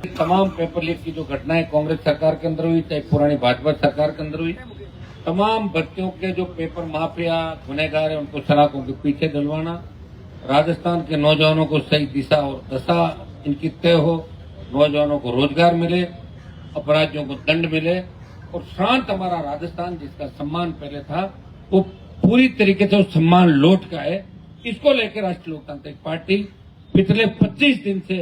तमाम paper leak की जो घटनाएं कांग्रेस सरकार के अंदर हुई, चाहे पुरानी भाजपा सरकार के अंदर हुई, तमाम बच्चों के जो पेपर माफिया गुनहगार है उनको सलाखों के पीछे डलवाना, राजस्थान के नौजवानों को सही दिशा और दशा इनकी तय हो, नौजवानों को रोजगार मिले, अपराधियों को दंड मिले और शांत हमारा राजस्थान जिसका सम्मान पहले था वो पूरी तरीके से उस सम्मान लौट का है। इसको लेकर राष्ट्रीय लोकतांत्रिक पार्टी पिछले 25 दिन से,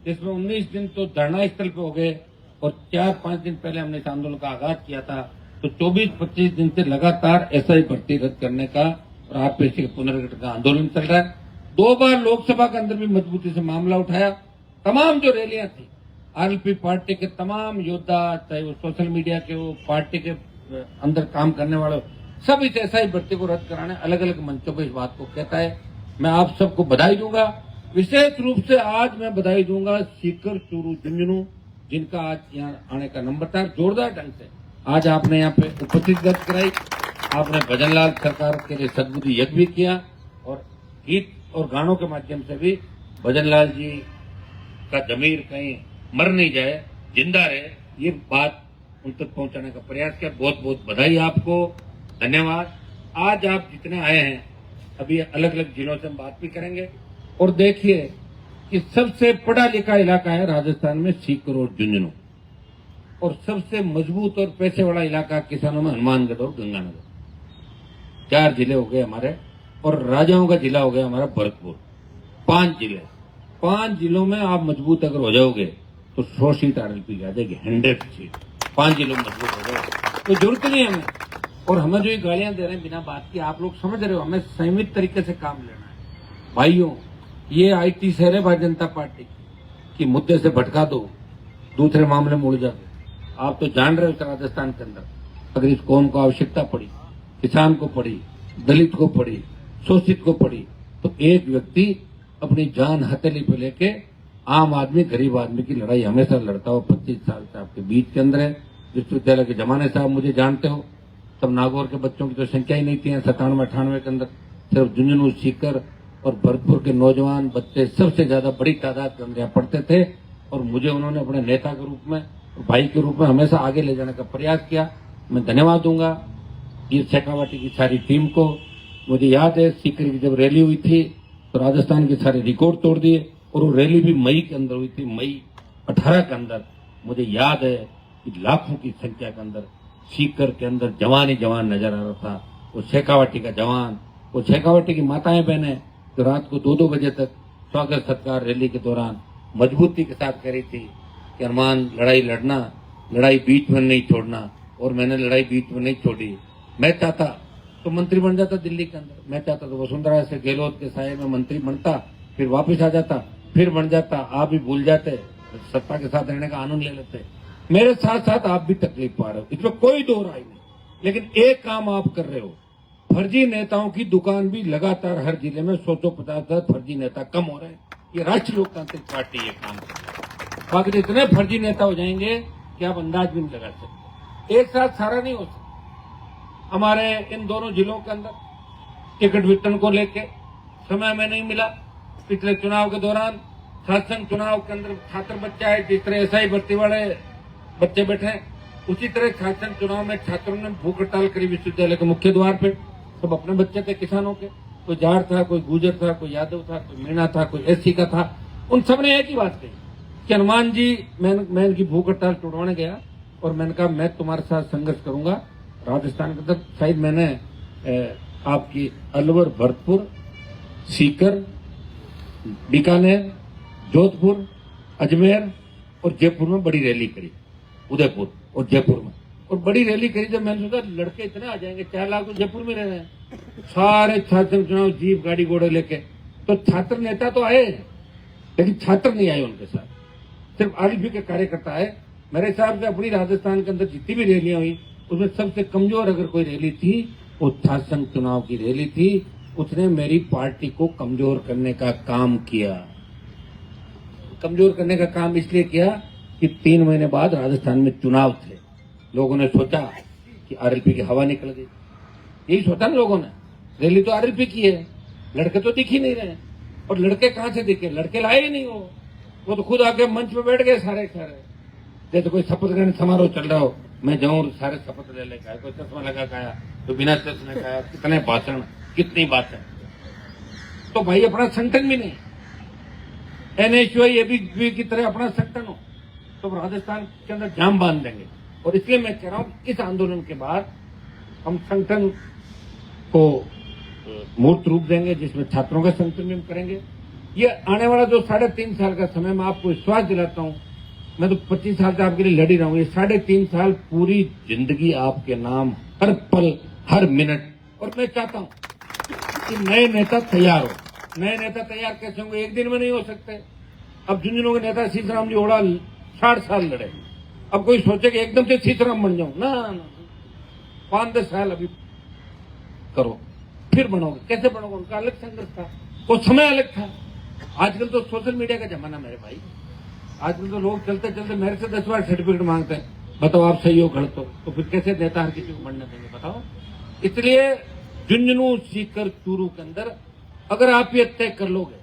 जिसमें 19 दिन तो धरना स्थल पे हो गए और 4-5 दिन पहले हमने इस आंदोलन का आगाज किया था, तो 24-25 दिन से लगातार एसआई भर्ती रद्द करने का और आरपीसी के पुनर्गठन का आंदोलन चल रहा है। 2 बार लोकसभा के अंदर भी मजबूती से मामला उठाया। तमाम जो रैलियां थी, आरएलपी पार्टी के तमाम योद्धा, चाहे वो सोशल मीडिया के हो, पार्टी के अंदर काम करने वाले, सब इस एसआई भर्ती को रद्द कराने अलग अलग मंचों पर इस बात को कहता है। मैं आप सबको बधाई दूंगा। विशेष रूप से आज मैं बधाई दूंगा सीकर, चूरू, झुंझुनू, जिनका आज यहाँ आने का नंबर था। जोरदार ढंग से आज आपने यहाँ पे उपस्थित दर्ज कराई। आपने भजनलाल सरकार के लिए सद्बुद्धि यज्ञ भी किया और गीत और गानों के माध्यम से भी भजनलाल जी का जमीर कहीं मर नहीं जाए, जिंदा रहे, ये बात उन तक पहुंचाने का प्रयास किया। बहुत बहुत बधाई आपको, धन्यवाद। आज आप जितने आए हैं, अभी अलग अलग जिलों से हम बात भी करेंगे और देखिए कि सबसे पढ़ा लिखा इलाका है राजस्थान में सीकर और झुंझुनू, और सबसे मजबूत और पैसे वाला इलाका किसानों में हनुमानगढ़ और गंगानगर। 4 जिले हो गए हमारे और राजाओं का जिला हो गया हमारा भरतपुर। 5 जिले, 5 जिलों में आप मजबूत अगर हो जाओगे तो 100 सीट आरएलपी आ जाएगी, 100 सीट 5 जिलों में मजबूत हो जाएगी। तो जरूरत नहीं है हमें, और हमें जो ये गालियां दे रहे हैं बिना बात की, आप लोग समझ रहे हो, हमें संयमित तरीके से काम लेना है। भाइयों, ये आईटी शहर है भारतीय जनता पार्टी की, मुद्दे से भटका दो, दूसरे मामले में उड़ जाओ। आप तो जान रहे हो राजस्थान के अंदर अगर इस कौम को आवश्यकता पड़ी, किसान को पड़ी, दलित को पड़ी, शोषित को पड़ी, तो एक व्यक्ति अपनी जान हथेली पे लेके आम आदमी, गरीब आदमी की लड़ाई हमेशा लड़ता हो। 25 साल से आपके बीच के अंदर है। विश्वविद्यालय के जमाने से आप मुझे जानते हो, तब नागौर के बच्चों की तो संख्या ही नहीं थी 97-98 के अंदर। सिर्फ झुंझुनू, सीकर और भरतपुर के नौजवान बच्चे सबसे ज्यादा बड़ी तादाद के अंदर यहाँ पढ़ते थे, और मुझे उन्होंने अपने नेता के रूप में, भाई के रूप में हमेशा आगे ले जाने का प्रयास किया। मैं धन्यवाद दूंगा ये शेखावाटी की सारी टीम को। मुझे याद है सीकर की जब रैली हुई थी तो राजस्थान के सारे रिकॉर्ड तोड़ दिए, और वो रैली भी मई के अंदर हुई थी, मई 18 के अंदर। मुझे याद है कि लाखों की संख्या के अंदर सीकर के अंदर जवान ही जवान नजर आ रहा था। वो शेखावाटी का जवान, वो शेखावाटी की माताएं बहनें जो रात को 2-2 बजे तक स्वागत सत्कार रैली के दौरान मजबूती के साथ करी थी कि हनुमान लड़ाई लड़ना, लड़ाई बीच में नहीं छोड़ना, और मैंने लड़ाई बीच में नहीं छोड़ी। मैं चाहता तो मंत्री बन जाता दिल्ली के अंदर, मैं चाहता तो वसुंधरा से गहलोत के साये में मंत्री बनता, फिर वापस आ जाता, फिर बन जाता, आप भी भूल जाते, सत्ता के साथ रहने का आनंद ले लेते। मेरे साथ साथ आप भी तकलीफ पा रहे हो, इसमें कोई दो राय नहीं, लेकिन एक काम आप कर रहे हो, फर्जी नेताओं की दुकान भी लगातार हर जिले में 100-150 फर्जी नेता कम हो रहे हैं। ये राष्ट्रीय लोकतांत्रिक पार्टी ये काम कर रही है। बाकी इतने फर्जी नेता हो जाएंगे कि आप अंदाज भी नहीं लगा सकते। एक साथ सारा नहीं हो सकता। हमारे इन दोनों जिलों के अंदर टिकट वितरण को लेके समय में नहीं मिला। पिछले चुनाव के दौरान शासन चुनाव के अंदर छात्र बच्चा है, जिस तरह एसआई भर्ती वाले बच्चे बैठे हैं, उसी तरह शासन चुनाव में छात्रों ने भूख हड़ताल करी विश्वविद्यालय के मुख्य द्वार पे। सब अपने बच्चे थे किसानों के, कोई जाट था, कोई गुजर था, कोई यादव था, कोई मीणा था, कोई एससी का था। उन सब ने एक ही बात कही कि हनुमान जी, मैं इनकी भूख हड़ताल तोड़वाने गया और मैंने कहा मैं तुम्हारे साथ संघर्ष करूंगा। राजस्थान के अंदर शायद मैंने आपकी अलवर, भरतपुर, सीकर, बीकानेर, जोधपुर, अजमेर और जयपुर में बड़ी रैली करी, उदयपुर और जयपुर में, और बड़ी रैली करी। जब मैंने सोचा लड़के इतने आ जाएंगे, 4 लाख तो जयपुर में रह रहे हैं, सारे छात्र चुनाव जीप गाड़ी घोड़े लेके, तो छात्र नेता तो आए लेकिन छात्र नहीं आए उनके साथ, सिर्फ आरएलपी के कार्यकर्ता आए। मेरे हिसाब से अपनी राजस्थान के अंदर जितनी भी रैलियां हुई उसमें सबसे कमजोर अगर कोई रैली थी वो शासन चुनाव की रैली थी। उसने मेरी पार्टी को कमजोर करने का काम किया। कमजोर करने का काम इसलिए किया कि 3 महीने बाद राजस्थान में चुनाव थे। लोगों ने सोचा कि आरएलपी की हवा निकल गई, यही सोचा ना लोगों ने। रैली तो आरएलपी की है, लड़के तो दिख ही नहीं रहे, और लड़के कहां से दिखे, लड़के लाए ही नहीं। वो तो खुद आके मंच पे बैठ गए सारे जैसे कोई शपथ ग्रहण समारोह चल रहा हो, मैं जाऊं सारे शपथ ले लेकर आए, कोई चश्मा लगा के आया, तो बिना चश्मे का आया, कितने भाषण, कितनी बातें। तो भाई अपना संगठन भी नहीं, एनएसयूआई एबीवीपी की तरह अपना संगठन हो तो राजस्थान के अंदर जाम बांध देंगे। और इसलिए मैं कह रहा हूं इस आंदोलन के बाद हम संगठन को मूर्त रूप देंगे, जिसमें छात्रों का संगठन भी हम करेंगे। ये आने वाला जो 3.5 साल का समय, मैं आपको विश्वास दिलाता हूं, मैं तो 25 साल से आपके लिए लड़ ही रहा हूं। ये 3.5 साल पूरी जिंदगी आपके नाम, हर पल, हर मिनट। और मैं चाहता हूं कि नए नेता तैयार हो। नए नेता तैयार कैसे होंगे? एक दिन में नहीं हो सकते। अब झुंझुनू के नेता सीताराम जी ओड़ा 60 साल लड़े। अब कोई सोचे कि एकदम से सीताराम बन जाऊं, ना 5-10 साल अभी करो, फिर बनोगे। कैसे बनोगे? उनका अलग संघर्ष था, वो समय अलग था। आजकल तो सोशल मीडिया का जमाना मेरे भाई। आजकल तो लोग चलते चलते मेरे से 10 बार सर्टिफिकेट मांगते हैं, बताओ आप सही हो गलत हो, तो फिर कैसे नेता हर किसी को बनने देंगे बताओ। इसलिए झुंझुनू, सीकर, चूरू के अंदर अगर आप ये तय कर लोगे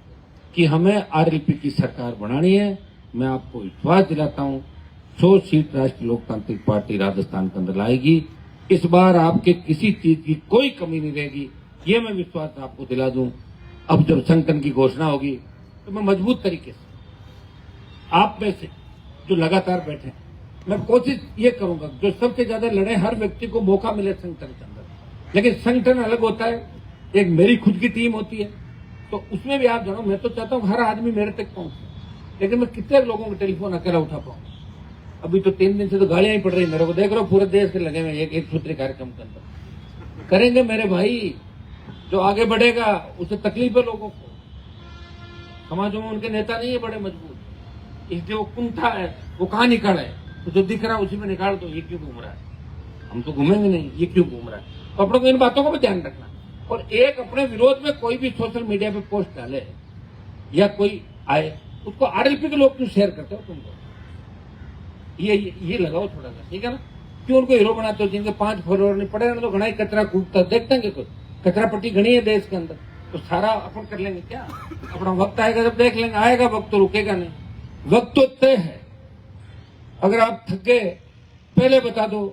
कि हमें आरएलपी की सरकार बनानी है, मैं आपको विश्वास दिलाता हूं 100 सीट राष्ट्रीय लोकतांत्रिक पार्टी राजस्थान के अंदर लाएगी। इस बार आपके किसी चीज की कोई कमी नहीं रहेगी, ये मैं विश्वास आपको दिला दूं। अब जब संगठन की घोषणा होगी तो मैं मजबूत तरीके से आप में से जो लगातार बैठे, मैं कोशिश ये करूंगा जो सबसे ज्यादा लड़े, हर व्यक्ति को मौका मिले संगठन के अंदर। लेकिन संगठन अलग होता है, एक मेरी खुद की टीम होती है, तो उसमें भी आप जानो, मैं तो चाहता हूं हर आदमी मेरे तक पहुंचे, लेकिन मैं कितने लोगों का टेलीफोन अकेला उठा पाऊं? अभी तो 3 दिन से तो गालियां ही पड़ रही मेरे को, देख रहा हूं पूरे देश के लगे हुए एक सूत्री कार्यक्रम के अंदर। करेंगे मेरे भाई, जो आगे बढ़ेगा उसे तकलीफ है लोगों को। समाजों में उनके नेता नहीं है बड़े मजबूत, इसलिए वो कुंठा है, वो कहां निकाले, तो जो दिख रहा है उसी में निकाल दो। ये क्यों घूम रहा है? हम तो घूमेंगे नहीं, ये क्यों घूम रहा है? तो अपनों को इन बातों को भी ध्यान रखना। और एक अपने विरोध में कोई भी सोशल मीडिया पे पोस्ट डाले या कोई आए, उसको आरएलपी के लोग क्यों शेयर करते हो? तुमको ये लगाओ थोड़ा सा, ठीक है ना? क्यों उनको हीरो बनाते हो? जिनके 5 फॉलोअर नहीं पड़े ना, तो घना ही कचरा कूदता देखते हैं। कोई कचरा पट्टी घनी है देश के अंदर, तो सारा अपन कर लेंगे क्या? अपना वक्त आएगा जब देख लेंगे। आएगा वक्त तो रुकेगा नहीं, वक्त तो तय है। अगर आप थक गए पहले बता दो,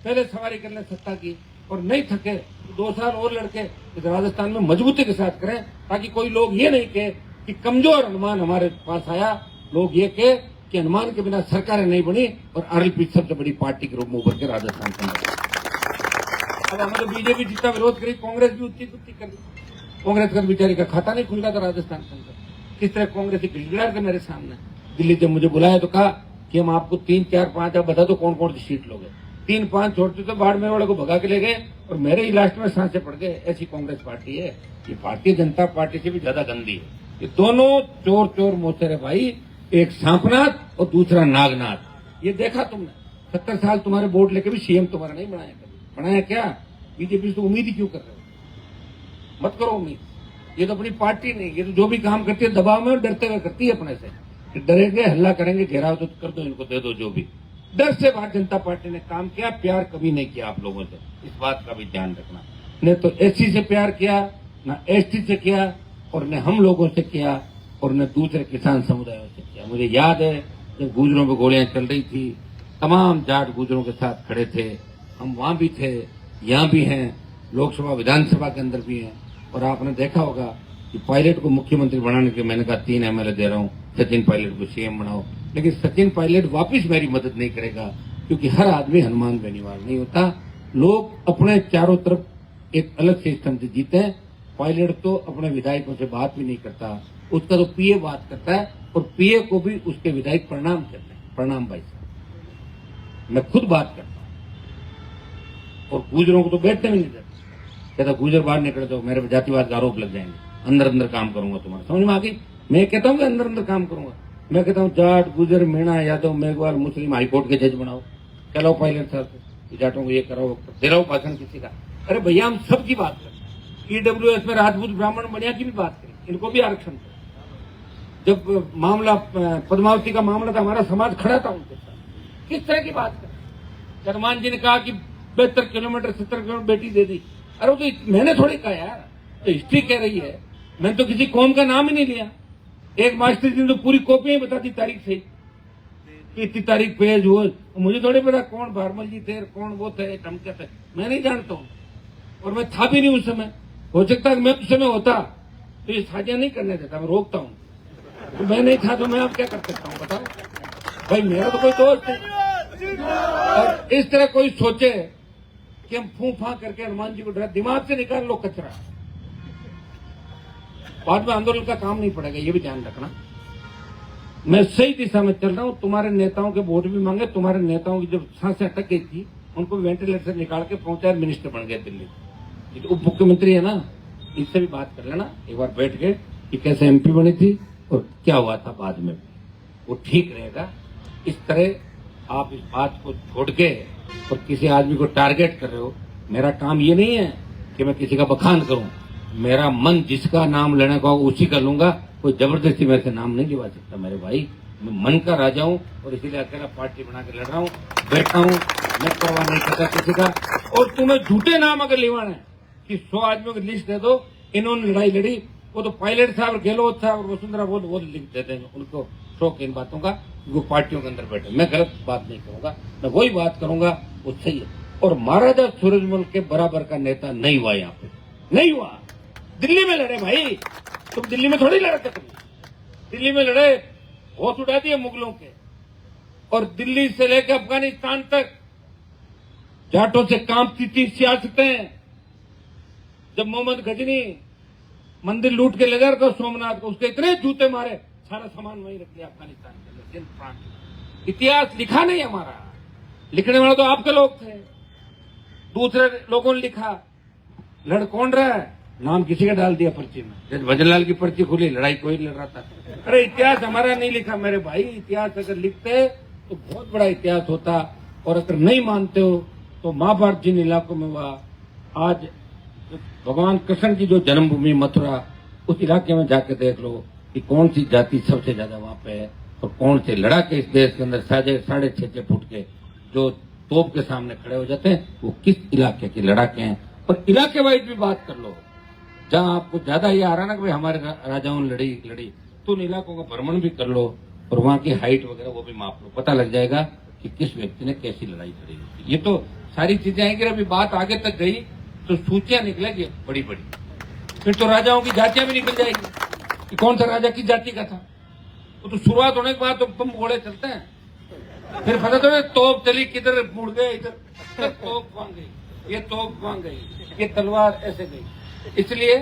पहले सवारी कर लें सत्ता की, और नहीं थके तो 2 साल और लड़के इस राजस्थान में मजबूती के साथ करें, ताकि कोई लोग ये नहीं कहे कि कमजोर अनुमान हमारे पास आया। लोग ये कहे कि अनुमान के बिना सरकारें नहीं बनी और आरएलपी सबसे बड़ी पार्टी के रूप में उभर के राजस्थान के अंदर। अब हमें तो बीजेपी जितना विरोध करी, कांग्रेस भी उतनी कर दी। कांग्रेस का बेचारी का खाता नहीं खुल रहा था राजस्थान के अंदर। किस तरह कांग्रेस गिड़गिड़ा थे मेरे सामने। दिल्ली जब मुझे बुलाया तो कहा कि हम आपको 3, 4, 5 आप बता दो कौन कौन सी सीट लोगे। 3, 5 छोड़ते तो बाड़मेर वाले को भगा के ले गए और मेरे ही लास्ट में सांसें पड़ गए। ऐसी कांग्रेस पार्टी है ये। भारतीय जनता पार्टी से भी ज्यादा गंदी है। ये दोनों चोर चोर मोचेरे भाई, एक सांपनाथ और दूसरा नागनाथ। ये देखा तुमने? 70 साल तुम्हारे वोट लेके भी सीएम तुम्हारा नहीं बनाया कभी। बनाया क्या? बीजेपी से उम्मीद ही क्यों कर रहे हो? मत करो उम्मीद। ये तो अपनी पार्टी नहीं, ये तो जो भी काम करती है दबाव में डरते हुए करती है अपने से। डरेंगे, हल्ला करेंगे, घेराव तो कर दो, इनको दे दो जो भी। डर से भारतीय जनता पार्टी ने काम किया, प्यार कभी नहीं किया आप लोगों से। इस बात का भी ध्यान रखना। न तो एससी से प्यार किया, न एसटी से किया, और न हम लोगों से किया, और न दूसरे किसान समुदायों से किया। मुझे याद है जब गुजरों पर गोलियां चल रही थी, तमाम जाट गुजरों के साथ खड़े थे। हम वहां भी थे, यहाँ भी हैं, लोकसभा विधानसभा के अंदर भी हैं। और आपने देखा होगा कि पायलट को मुख्यमंत्री बनाने के मैंने कहा 3 एमएलए दे रहा हूं, सचिन पायलट को सीएम बनाओ। लेकिन सचिन पायलट वापिस मेरी मदद नहीं करेगा, क्योंकि हर आदमी हनुमान बेनीवाल नहीं होता। लोग अपने चारों तरफ एक अलग सिस्टम से जीते हैं। पायलट तो अपने विधायकों से बात भी नहीं करता, उसका तो पीए बात करता है, और पीए को भी उसके विधायक प्रणाम करते हैं। प्रणाम भाई साहब, मैं खुद बात करता हूं। और गुजरों को तो बैठने भी नहीं देता। कहता गुजर बाहर निकल जाओ, मेरे जातिवाद का आरोप लग जाएंगे, अंदर अंदर काम करूंगा तुम्हारा। समझ में आ गई? मैं कहता हूँ कि अंदर अंदर काम करूंगा। मैं कहता हूँ जाट, गुजर, मीणा, यादव, मेघवाल, मुस्लिम हाईकोर्ट के जज बनाओ। चलो पायलट साहब जाटों को ये कराओ, दे रहा हूँ भाषण किसी का। अरे भैया हम सबकी बात करें। ईडब्ल्यूएस में राजपूत, ब्राह्मण, बनिया की भी बात करें, इनको भी आरक्षण दो। जब मामला पद्मावती का मामला था, हमारा समाज खड़ा था उनके साथ। किस तरह की बात करें? हनुमान जी ने कहा कि 72 किलोमीटर 70 किलोमीटर बेटी दे दी। अरे वो तो मैंने थोड़ी कहा यार, तो हिस्ट्री कह रही है। मैंने तो किसी कौम का नाम ही नहीं लिया। एक मास्टर जी ने तो पूरी कॉपी बता दी तारीख से कि इतनी तारीख पेज वो, मुझे थोड़ी पता कौन भारमल जी थे, कौन वो थे, टमके थे, मैं नहीं जानता हूँ और मैं था भी नहीं उस समय। हो सकता है मैं उस समय होता तो ये साझा नहीं करने देता, मैं रोकता हूँ। तो मैं नहीं था तो मैं अब क्या कर सकता हूँ बताओ भाई, मेरा तो कोई दोस्त है। और इस तरह कोई सोचे कि हम फूं फां करके हनुमान जी को डरा, दिमाग से निकाल लो कचरा, बाद में आंदोलन का काम नहीं पड़ेगा, ये भी ध्यान रखना। मैं सही दिशा में चल रहा हूं। तुम्हारे नेताओं के वोट भी मांगे, तुम्हारे नेताओं की जब सांसें अटक गई थी उनको वेंटिलेटर से निकाल के पंचायत मिनिस्टर बन गए दिल्ली। ये तो उप मुख्यमंत्री है ना, इससे भी बात कर लेना एक बार बैठ के कि कैसे एमपी बनी थी और क्या हुआ था बाद में, वो ठीक रहेगा। इस तरह आप इस बात को छोड़ के और किसी आदमी को टारगेट कर रहे हो। मेरा काम ये नहीं है कि मैं किसी का बखान करूं, मेरा मन जिसका नाम लेने का उसी का लूंगा, कोई जबरदस्ती मेरे से नाम नहीं लिवा सकता मेरे भाई। मैं मन का राजा हूं और इसीलिए अकेला पार्टी बना के लड़ रहा हूं, बैठा हूं, मैं परवाह नहीं करता किसी का। और तुम्हें झूठे नाम अगर लिवाना है कि 100 आदमियों की लिस्ट दे दो, इन्होंने लड़ाई लड़ी, वो तो पायलट साहब, गहलोत साहब और वसुंधरा वो लिख देते हैं, उनको शौक इन बातों का, वो पार्टियों के अंदर बैठे। मैं गलत बात नहीं करूंगा, मैं वही बात करूंगा वो सही है। और महाराजा सूरजमल के बराबर का नेता नहीं हुआ, यहाँ पे नहीं हुआ। दिल्ली में लड़े भाई, तुम दिल्ली में थोड़ी लड़े थे कभी, दिल्ली में लड़े, होश उड़ा दिए मुगलों के। और दिल्ली से लेकर अफगानिस्तान तक जाटों से कांपती थी सियासतें। जब मोहम्मद गजनी मंदिर लूट के ले जा रहा था सोमनाथ को, उसके इतने जूते मारे, सारा सामान वहीं रख दिया अफगानिस्तान के अंदर, सिंध प्रांत। इतिहास लिखा नहीं हमारा, लिखने वाला तो आपके लोग थे, दूसरे लोगों ने लिखा। लड़ कौन रहा है, नाम किसी का डाल दिया पर्ची में। जब भजनलाल की पर्ची खुली, लड़ाई कोई लड़ रहा था। अरे इतिहास हमारा नहीं लिखा मेरे भाई, इतिहास अगर लिखते तो बहुत बड़ा इतिहास होता। और अगर नहीं मानते हो तो महाभारत जिन इलाकों में हुआ, आज भगवान कृष्ण की जो जन्मभूमि मथुरा, उस इलाके में जाके देख लो कि कौन सी जाति सबसे ज्यादा वहां पे है और कौन से लड़ाके इस देश के अंदर 6.5 फुट के जो तोप के सामने खड़े हो जाते हैं, वो किस इलाके के लड़ाके हैं। और इलाके वाइज भी बात कर लो, जहां आपको ज्यादा ये आ रहा ना कि भाई हमारे राजाओं ने लड़ी, तो उन इलाकों का भ्रमण भी कर लो और वहां की हाइट वगैरह वो भी माप लो, पता लग जाएगा कि किस व्यक्ति ने कैसी लड़ाई लड़ी। ये तो सारी चीजें आएंगी। अभी बात आगे तक गई तो सूचियां निकलेगी बड़ी बड़ी, फिर तो राजाओं की जातियां भी निकल जाएगी कि कौन सा राजा किस जाति का था। तो शुरुआत होने के बाद तो बम घोड़े चलते हैं, फिर पता तो तोप चली, किधर मुड़ गए, इधर तोप वहां गई, ये तोप वहां गई, ये तलवार ऐसे गई। इसलिए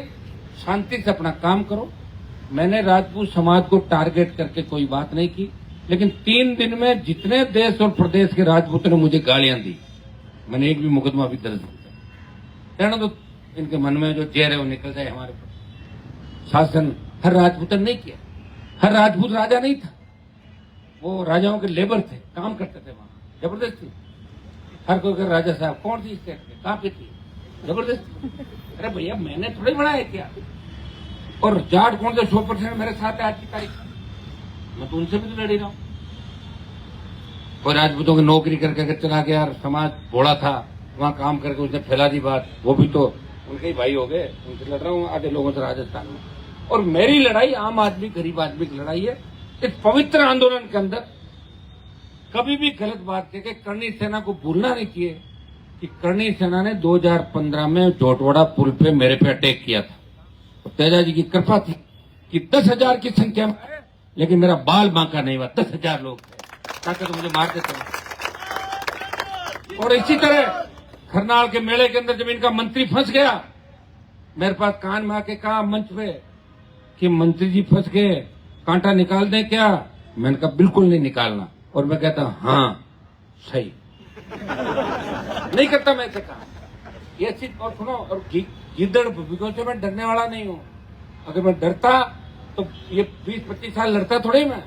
शांति से अपना काम करो। मैंने राजपूत समाज को टारगेट करके कोई बात नहीं की, लेकिन 3 दिन में जितने देश और प्रदेश के राजपूतों ने मुझे गालियां दी, मैंने एक भी मुकदमा भी दर्ज नहीं किया। तो इनके मन में जो जहर है वो निकल जाए हमारे पर। शासन हर राजपूतन नहीं किया, हर राजपूत राजा नहीं था, वो राजाओं के लेबर थे, काम करते थे वहां जबरदस्ती। हर कोई कर राजा साहब कौन थी स्टेट में, कहां पे थी, जबरदस्ती। अरे भैया मैंने थोड़ी बनाया क्या। और जाट कौन थे 100% मेरे साथ है आज की तारीख, मैं तो उनसे भी तो लड़ी रहा हूं। कोई राजपूतों की नौकरी करके अगर चला गया, समाज भोड़ा था, वहां काम करके उसने फैला दी बात, वो भी तो उनके ही भाई हो गए, उनसे लड़ रहा हूँ आधे लोगों से राजस्थान में। और मेरी लड़ाई आम आदमी गरीब आदमी की लड़ाई है। इस पवित्र आंदोलन के अंदर कभी भी गलत बात कह के करणी सेना को भूलना नहीं चाहिए कि करणी सेना ने 2015 में जोटवाड़ा पुल पे मेरे पे अटैक किया था। तो तेजा जी की कृपा थी कि 10,000 की संख्या में, लेकिन मेरा बाल बांका नहीं हुआ, 10,000 लोग थे, ताकि तो मुझे मार देते हैं। और इसी तरह खरनाल के मेले के अंदर जब इनका मंत्री फंस गया, मेरे पास कान में आके कहा मंच पे कि मंत्री जी फंस गए, कांटा निकाल दें क्या। मैंने कहा बिल्कुल नहीं निकालना। और मैं कहता हाँ सही नहीं करता मैं ऐसे काम। ये चीज और सुनो, और गिद्दड़ भूमिकों से मैं डरने वाला नहीं हूं। अगर मैं डरता तो ये 20-25 साल लड़ता थोड़ी मैं।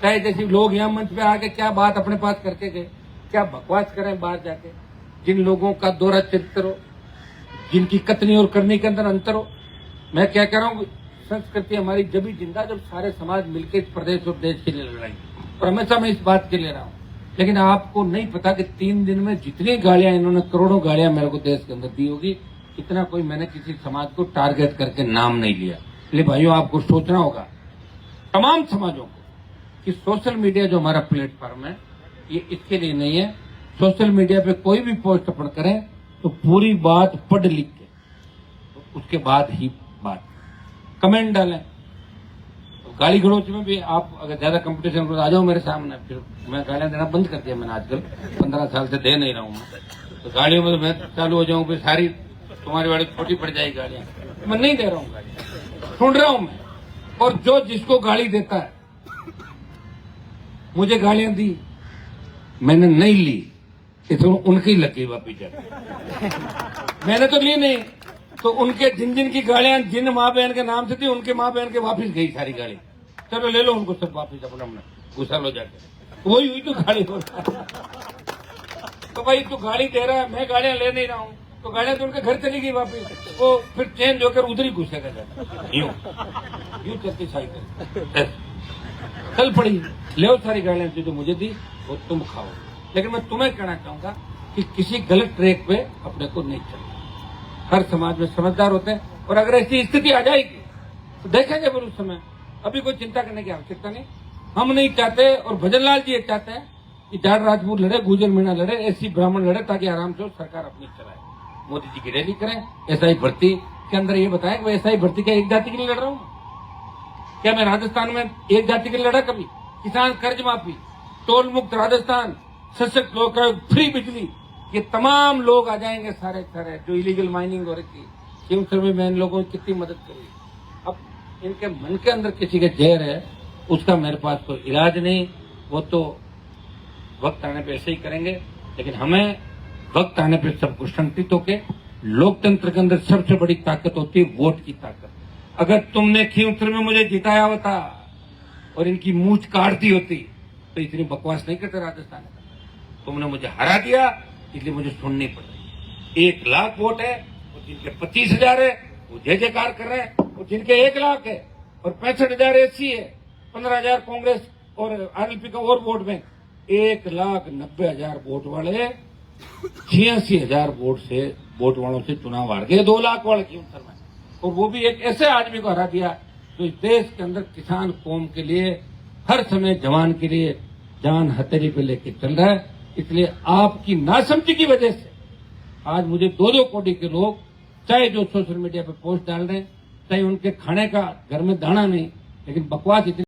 चाहे जैसे लोग यहाँ मंच पे आके क्या बात अपने पास करके गए, क्या बकवास करें बाहर जाके। जिन लोगों का दोहरा चरित्र हो, जिनकी कथनी और करने के अंदर अंतर हो। मैं क्या कह रहा हूँ, संस्कृति हमारी जब भी जिंदा जब सारे समाज मिलकर इस प्रदेश और देश के लिए लड़ाई। और हमेशा मैं इस बात के लिए रहा हूँ। लेकिन आपको नहीं पता कि 3 दिन में जितनी गालियां इन्होंने, करोड़ों गालियां मेरे को देश के अंदर दी होगी, इतना कोई मैंने किसी समाज को टारगेट करके नाम नहीं लिया। इसलिए भाइयों आपको सोचना होगा तमाम समाजों को कि सोशल मीडिया जो हमारा प्लेटफॉर्म है ये इसके लिए नहीं है। सोशल मीडिया पे कोई भी पोस्ट अपन करें तो पूरी बात पढ़ लिख के तो उसके बाद ही बात कमेंट डालें। तो गाली गलौच में भी आप अगर ज्यादा कंपटीशन करो आ जाओ मेरे सामने, फिर मैं गालियां देना बंद कर दिया मैंने आजकल, 15 साल से दे नहीं रहा हूं मैं। तो गालियों में तो मैं चालू हो जाऊं, फिर सारी तुम्हारी वाली छोटी पड़ जाएगी गालियां। मैं नहीं दे रहा हूं गालियां, सुन रहा हूं मैं। और जो जिसको गाली देता है, मुझे गालियां दी मैंने नहीं ली, तो उनकी लगी वापी जाकर, मैंने तो ली नहीं। तो उनके जिन जिन की गालियां जिन माँ बहन के नाम से थी उनके माँ बहन के वापिस गई सारी गाली। चलो ले लो उनको सब वापिस अपना अपना गुस्सा लो जाकर, वही हुई तो गाली हो रहा है। तो भाई तू गाली दे रहा है, मैं गालियां ले नहीं रहा हूँ, तो गालियां तो उनके घर चली गई वापिस, वो फिर चेंज होकर उधर ही घुसेगा जाता, यूं चलती साइकिल चल पड़ी। ले सारी गालियां जो मुझे दी वो तुम खाओ, लेकिन मैं तुम्हें कहना चाहूंगा कि किसी गलत ट्रैक पे अपने को नहीं चलना। हर समाज में समझदार होते हैं, और अगर ऐसी स्थिति आ जाएगी तो देखेंगे फिर उस समय। अभी कोई चिंता करने की आवश्यकता नहीं। हम नहीं चाहते, और भजनलाल जी ये चाहते हैं कि जाट राजपूत लड़े, गुर्जर मीणा लड़े, एससी ब्राह्मण लड़े, ताकि आराम से सरकार अपनी चलाए। मोदी जी की रैली करें, एसआई भर्ती के अंदर ये बताएं कि एसआई भर्ती क्या एक जाति के लिए लड़ रहा हूं? क्या मैं राजस्थान में एक जाति के लिए लड़ा कभी? किसान कर्ज माफी, टोल मुक्त राजस्थान, सशक्त लोक आयोग, फ्री बिजली, ये तमाम लोग आ जाएंगे सारे सारे। जो इलीगल माइनिंग हो रही थी में मैं इन लोगों की कितनी मदद करी। अब इनके मन के अंदर किसी के जहर है, उसका मेरे पास कोई इलाज नहीं। वो तो वक्त आने पे ऐसे ही करेंगे, लेकिन हमें वक्त आने पे सबको संतुलित होके, लोकतंत्र के अंदर सबसे बड़ी ताकत होती है वोट की ताकत। अगर तुमने खींवसर में मुझे जिताया होता और इनकी मूंछ काट दी होती तो इतनी बकवास नहीं करते राजस्थान में। तुमने मुझे हरा दिया इसलिए मुझे सुननी पड़ रही। 1 लाख वोट है, और जिनके 25,000 है वो जय जयकार कर रहे हैं, और जिनके 1 लाख है और 65,000 एससी है, 15,000 कांग्रेस और आरएलपी का और वोट बैंक, 1,90,000 वोट वाले 86,000 वोट वालों से चुनाव हार गए 2 लाख वाले की उत्तर में। और वो भी एक ऐसे आदमी को हरा दिया जो इस देश के अंदर किसान कौम के लिए हर समय जवान के लिए जान हथेली पे लेके चल रहा है। इसलिए आपकी नासमझी की वजह से आज मुझे 2-2 कोटी के लोग, चाहे जो सोशल मीडिया पे पोस्ट डाल रहे हैं, चाहे उनके खाने का घर में दाना नहीं, लेकिन बकवास इतनी